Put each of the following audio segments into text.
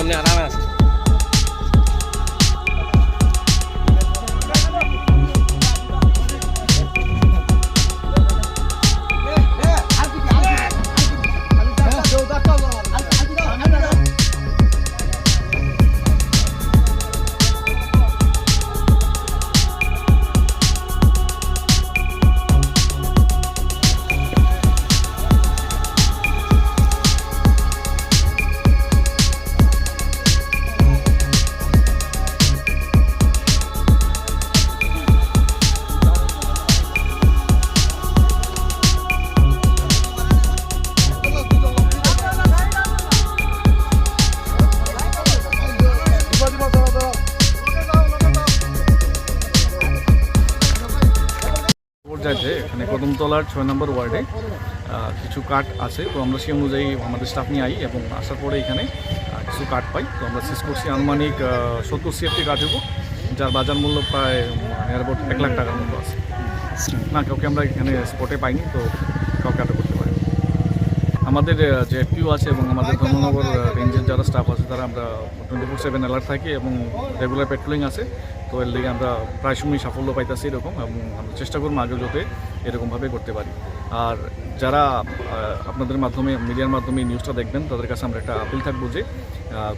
এমনি আরাম আছে। পর্যায়ে এখানে কদমতলার 6 নম্বর ওয়ার্ডে কিছু কাঠ আছে, তো আমরা সেই অনুযায়ী আমাদের স্টাফ নিয়ে আই এবং আসার পরে এখানে কিছু কাঠ পাই। তো আমরা সিজ করছি আনুমানিক 70 CFT কাঠ হবো, যার বাজার মূল্য প্রায় নিয়ার অ্যাবাউট 1 লাখ টাকার মতো আছে। না, কাউকে আমরা এখানে স্পটে পাইনি, তো কাউকে আটক করতে পারি। আমাদের যে FPO আছে এবং আমাদের ধর্মনগর রেঞ্জের যারা স্টাফ আছে তারা আমরা 24/7 অ্যালার্ট থাকি এবং রেগুলার পেট্রোলিং আছে। তো এর দিকে আমরা প্রায় সময় সাফল্য পাইতেছি এরকম, এবং আমরা চেষ্টা করবো আগে যাতে এরকমভাবে করতে পারি। আর যারা আপনাদের মাধ্যমে মিডিয়ার মাধ্যমে নিউজটা দেখবেন তাদের কাছে আমরা একটা আপিল থাকবো যে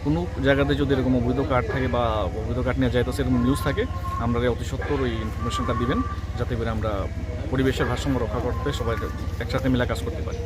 কোনো জায়গাতে যদি এরকম অবৈধ কার্ড থাকে বা অবৈধ কার্ড নিয়ে যাইতেছে এরকম নিউজ থাকে, আমরা অতি সত্বর ওই ইনফরমেশনটা দিবেন, যাতে করে আমরা পরিবেশের ভারসাম্য রক্ষা করতে সবাই একসাথে মিলে কাজ করতে পারি।